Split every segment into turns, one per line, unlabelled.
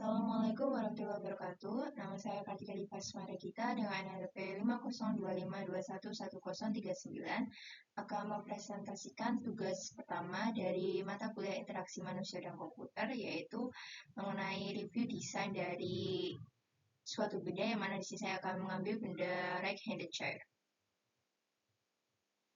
Assalamualaikum warahmatullahi wabarakatuh. Nama saya Kartika Dipasmara Gita dengan NRP 50252111039 akan mempresentasikan tugas pertama dari mata kuliah interaksi manusia dan komputer, yaitu mengenai review desain dari suatu benda, yang mana di sini saya akan mengambil benda right-handed chair.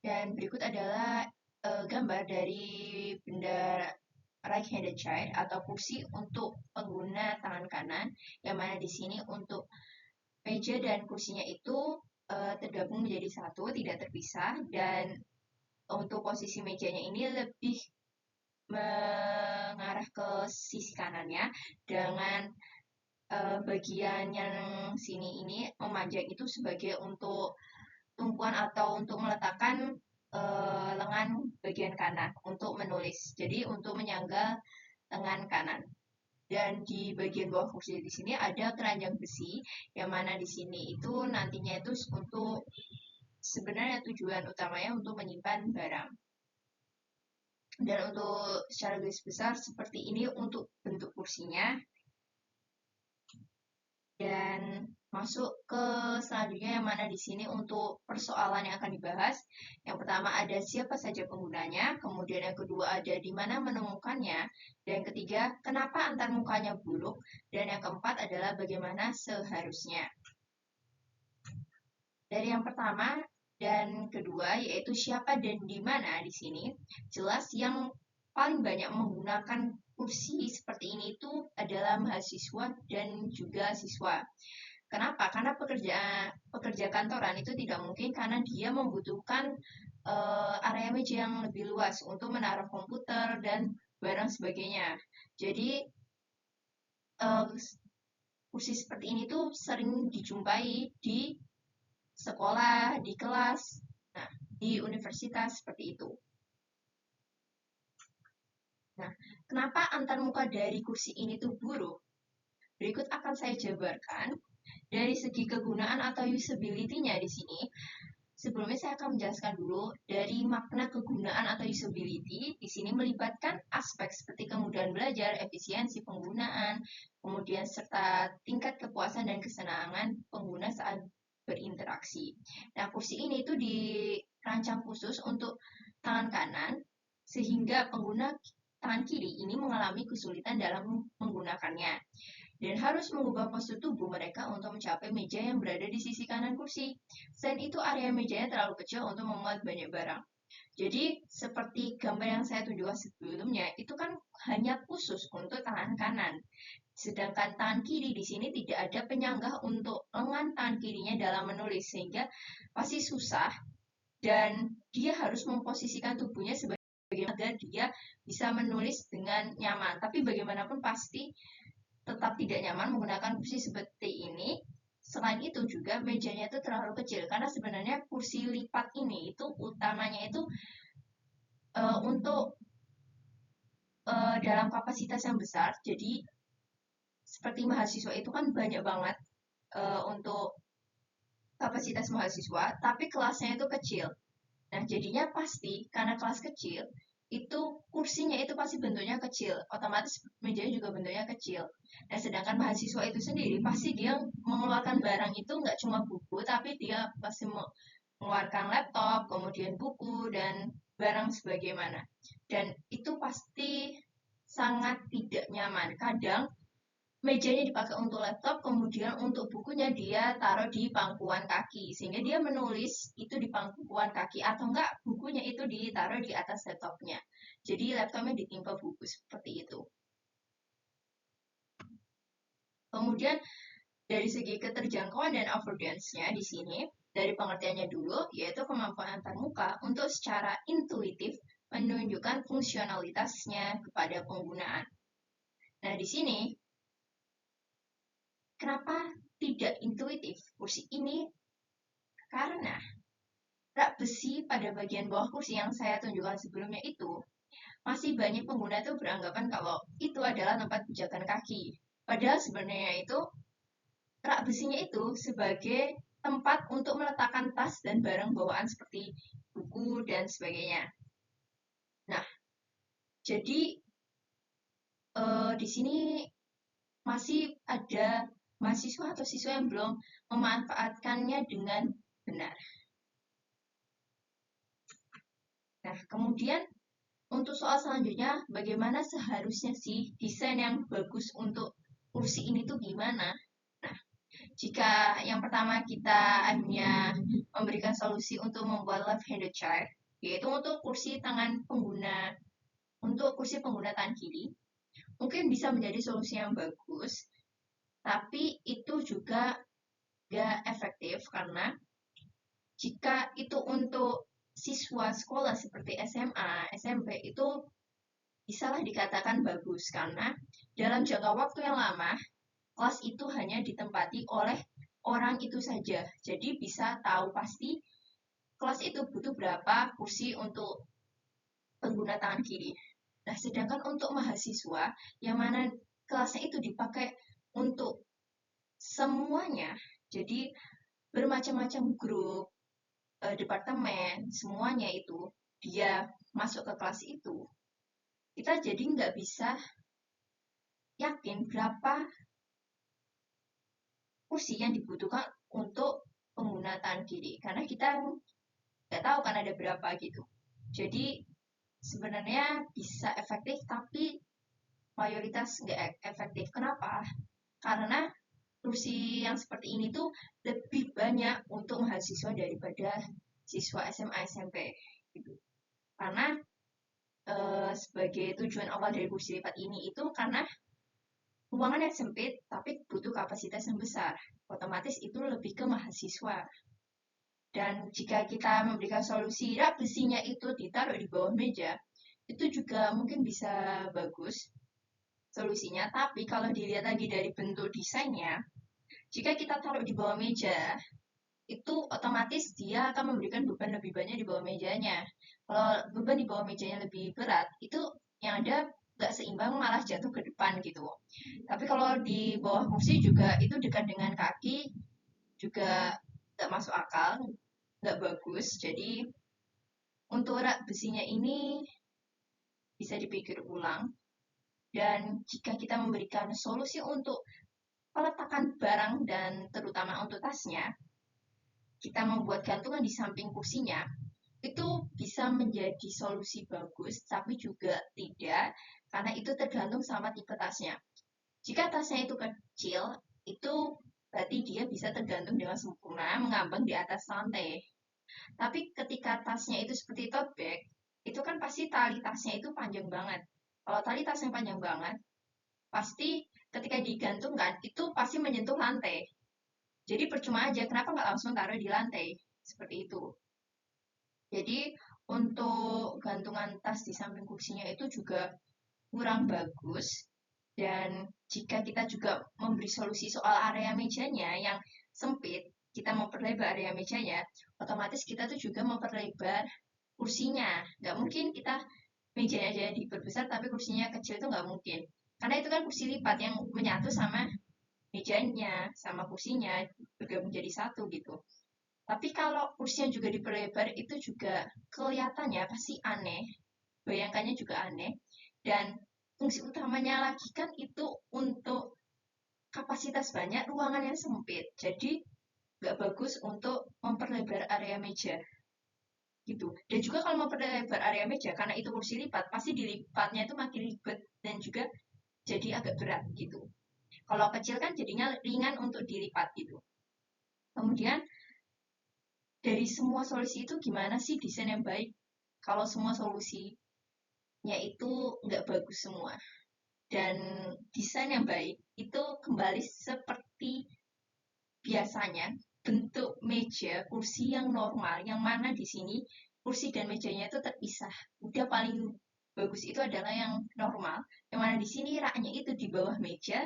Dan berikut adalah gambar dari benda right-handed chair atau kursi untuk pengguna tangan kanan, yang mana di sini untuk meja dan kursinya itu tergabung menjadi satu, tidak terpisah, dan untuk posisi mejanya ini lebih mengarah ke sisi kanannya, dengan bagian yang sini ini memanjang itu sebagai untuk tumpuan atau untuk meletakkan lengan bagian kanan untuk menulis. Jadi untuk menyangga lengan kanan. Dan di bagian bawah kursi di sini ada keranjang besi, yang mana di sini itu nantinya itu untuk sebenarnya tujuan utamanya untuk menyimpan barang. Dan untuk secara garis besar seperti ini untuk bentuk kursinya. Dan masuk ke selanjutnya, yang mana di sini untuk persoalan yang akan dibahas. Yang pertama ada siapa saja penggunanya, kemudian yang kedua ada di mana menemukannya, dan yang ketiga kenapa antarmukanya buruk, dan yang keempat adalah bagaimana seharusnya. Dari yang pertama dan kedua, yaitu siapa dan di mana, di sini jelas yang paling banyak menggunakan kursi seperti ini itu adalah mahasiswa dan juga siswa. Kenapa? Karena pekerja kantoran itu tidak mungkin, karena dia membutuhkan area meja yang lebih luas untuk menaruh komputer dan barang sebagainya. Jadi uh, kursi seperti ini tuh sering dijumpai di sekolah, di kelas, nah, di universitas seperti itu. Nah, kenapa antarmuka dari kursi ini tuh buruk? Berikut akan saya jabarkan dari segi kegunaan atau usability-nya di sini. Sebelumnya saya akan menjelaskan dulu dari makna kegunaan atau usability. Di sini melibatkan aspek seperti kemudahan belajar, efisiensi penggunaan, kemudian serta tingkat kepuasan dan kesenangan pengguna saat berinteraksi. Nah, kursi ini itu dirancang khusus untuk tangan kanan, sehingga pengguna tangan kiri ini mengalami kesulitan dalam menggunakannya dan harus mengubah postur tubuh mereka untuk mencapai meja yang berada di sisi kanan kursi. Selain itu, area mejanya terlalu kecil untuk memuat banyak barang. Jadi, seperti gambar yang saya tunjukkan sebelumnya, itu kan hanya khusus untuk tangan kanan. Sedangkan tangan kiri di sini tidak ada penyanggah untuk lengan tangan kirinya dalam menulis, sehingga pasti susah dan dia harus memposisikan tubuhnya sebagai agar dia bisa menulis dengan nyaman. Tapi bagaimanapun pasti tetap tidak nyaman menggunakan kursi seperti ini. Selain itu juga mejanya itu terlalu kecil, karena sebenarnya kursi lipat ini itu utamanya itu untuk dalam kapasitas yang besar. Jadi seperti mahasiswa itu kan banyak banget untuk kapasitas mahasiswa, tapi kelasnya itu kecil. Nah, jadinya pasti karena kelas kecil, itu kursinya itu pasti bentuknya kecil, otomatis mejanya juga bentuknya kecil. Nah, sedangkan mahasiswa itu sendiri pasti dia mengeluarkan barang itu nggak cuma buku, tapi dia pasti mengeluarkan laptop, kemudian buku, dan barang sebagaimana. Dan itu pasti sangat tidak nyaman. Kadang mejanya dipakai untuk laptop, kemudian untuk bukunya dia taruh di pangkuan kaki, sehingga dia menulis itu di pangkuan kaki, atau enggak bukunya itu ditaruh di atas laptopnya. Jadi laptopnya ditimpa buku seperti itu. Kemudian dari segi keterjangkauan dan affordance-nya di sini, dari pengertiannya dulu, yaitu kemampuan antarmuka untuk secara intuitif menunjukkan fungsionalitasnya kepada penggunaan. Nah, di sini kenapa tidak intuitif kursi ini? Karena rak besi pada bagian bawah kursi yang saya tunjukkan sebelumnya itu, masih banyak pengguna itu beranggapan kalau itu adalah tempat pijakan kaki. Padahal sebenarnya itu rak besinya itu sebagai tempat untuk meletakkan tas dan barang bawaan seperti buku dan sebagainya. Nah, jadi di sini masih ada mahasiswa atau siswa yang belum memanfaatkannya dengan benar. Nah, kemudian untuk soal selanjutnya, bagaimana seharusnya sih desain yang bagus untuk kursi ini tuh gimana? Nah, jika yang pertama kita hanya memberikan solusi untuk membuat left-handed chair, yaitu untuk kursi pengguna tangan kiri, mungkin bisa menjadi solusi yang bagus, tapi itu juga gak efektif karena jika itu untuk siswa sekolah seperti SMA, SMP itu bisalah dikatakan bagus karena dalam jangka waktu yang lama kelas itu hanya ditempati oleh orang itu saja. Jadi bisa tahu pasti kelas itu butuh berapa kursi untuk pengguna tangan kiri. Nah, sedangkan untuk mahasiswa yang mana kelasnya itu dipakai untuk semuanya, jadi bermacam-macam grup, departemen, semuanya itu dia masuk ke kelas itu, kita jadi nggak bisa yakin berapa kursi yang dibutuhkan untuk pengguna tangan kiri karena kita nggak tahu kan ada berapa gitu. Jadi sebenarnya bisa efektif tapi mayoritas nggak efektif. Kenapa? Karena kursi yang seperti ini tuh lebih banyak untuk mahasiswa daripada siswa SMA SMP gitu. Karena sebagai tujuan awal dari kursi lipat ini itu karena ruangan yang sempit tapi butuh kapasitas yang besar. Otomatis itu lebih ke mahasiswa. Dan jika kita memberikan solusi rak besinya itu ditaruh di bawah meja, itu juga mungkin bisa bagus solusinya. Tapi kalau dilihat lagi dari bentuk desainnya, jika kita taruh di bawah meja, itu otomatis dia akan memberikan beban lebih banyak di bawah mejanya. Kalau beban di bawah mejanya lebih berat, itu yang ada nggak seimbang malah jatuh ke depan gitu. Tapi kalau di bawah kursi juga itu dekat dengan kaki juga nggak masuk akal, nggak bagus. Jadi untuk rak besinya ini bisa dipikir ulang. Dan jika kita memberikan solusi untuk peletakan barang dan terutama untuk tasnya, kita membuat gantungan di samping kursinya, itu bisa menjadi solusi bagus, tapi juga tidak, karena itu tergantung sama tipe tasnya. Jika tasnya itu kecil, itu berarti dia bisa tergantung dengan sempurna mengambang di atas lantai. Tapi ketika tasnya itu seperti tote bag, itu kan pasti tali tasnya itu panjang banget. Kalau tali tasnya panjang banget, pasti ketika digantungkan itu pasti menyentuh lantai. Jadi percuma aja, kenapa nggak langsung taruh di lantai? Seperti itu. Jadi untuk gantungan tas di samping kursinya itu juga kurang bagus. Dan jika kita juga memberi solusi soal area mejanya yang sempit, kita memperlebar area mejanya, otomatis kita tuh juga memperlebar kursinya. Nggak mungkin kita mejanya aja diperbesar tapi kursinya kecil itu nggak mungkin. Karena itu kan kursi lipat yang menyatu sama mejanya, sama kursinya bergabung jadi satu gitu. Tapi kalau kursinya juga diperlebar itu juga kelihatannya pasti aneh. Bayangkannya juga aneh. Dan fungsi utamanya lagi kan itu untuk kapasitas banyak ruangan yang sempit. Jadi nggak bagus untuk memperlebar area meja gitu. Dan juga kalau memperlebar area meja karena itu kursi lipat, pasti dilipatnya itu makin ribet dan juga jadi agak berat gitu. Kalau kecil kan jadinya ringan untuk dilipat gitu. Kemudian dari semua solusi itu gimana sih desain yang baik? Kalau semua solusinya itu nggak bagus semua. Dan desain yang baik itu kembali seperti biasanya bentuk meja kursi yang normal, yang mana di sini kursi dan mejanya itu terpisah. Udah paling bagus itu adalah yang normal, yang mana di sini raknya itu di bawah meja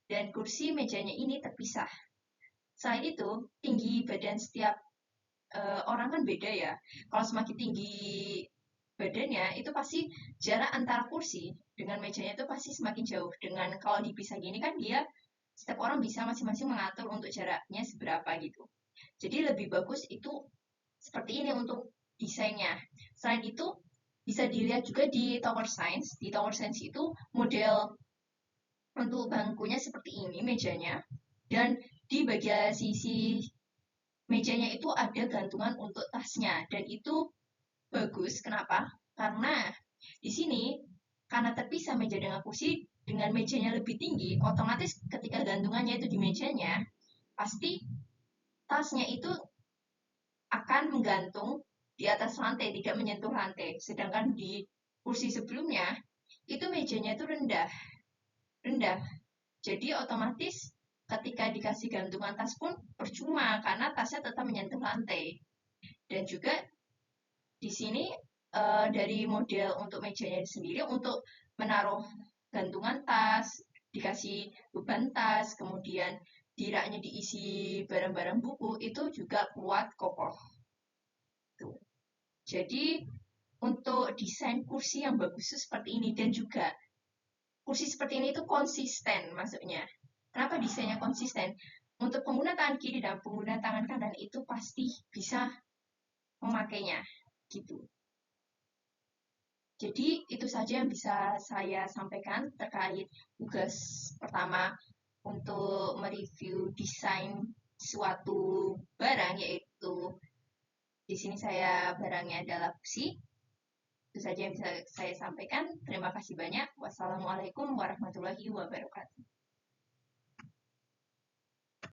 dan kursi mejanya ini terpisah. Selain itu, tinggi badan setiap orang kan beda ya. Kalau semakin tinggi badannya, itu pasti jarak antara kursi dengan mejanya itu pasti semakin jauh. Dengan kalau dipisah gini kan dia setiap orang bisa masing-masing mengatur untuk jaraknya seberapa gitu. Jadi lebih bagus itu seperti ini untuk desainnya. Selain itu bisa dilihat juga di Tower Science. Di Tower Science itu model Untuk bangkunya seperti ini mejanya, dan di bagian sisi mejanya itu ada gantungan untuk tasnya, dan itu bagus. Kenapa? Karena di sini, karena terpisah meja dengan kursi, dengan mejanya lebih tinggi, otomatis ketika gantungannya itu di mejanya, pasti tasnya itu akan menggantung di atas lantai, tidak menyentuh lantai. Sedangkan di kursi sebelumnya, itu mejanya itu rendah, rendah. Jadi otomatis ketika dikasih gantungan tas pun percuma karena tasnya tetap menyentuh lantai. Dan juga di sini dari model untuk mejanya sendiri untuk menaruh gantungan tas, dikasih beban tas, kemudian di raknya diisi barang-barang buku itu juga kuat kokoh. Tuh. Jadi untuk desain kursi yang bagus itu seperti ini, dan juga kursi seperti ini itu konsisten maksudnya. Kenapa desainnya konsisten? Untuk pengguna tangan kiri dan pengguna tangan kanan itu pasti bisa memakainya gitu. Jadi itu saja yang bisa saya sampaikan terkait tugas pertama untuk mereview desain suatu barang, yaitu di sini saya barangnya adalah kursi. Itu saja yang bisa saya sampaikan. Terima kasih banyak. Wassalamualaikum warahmatullahi wabarakatuh.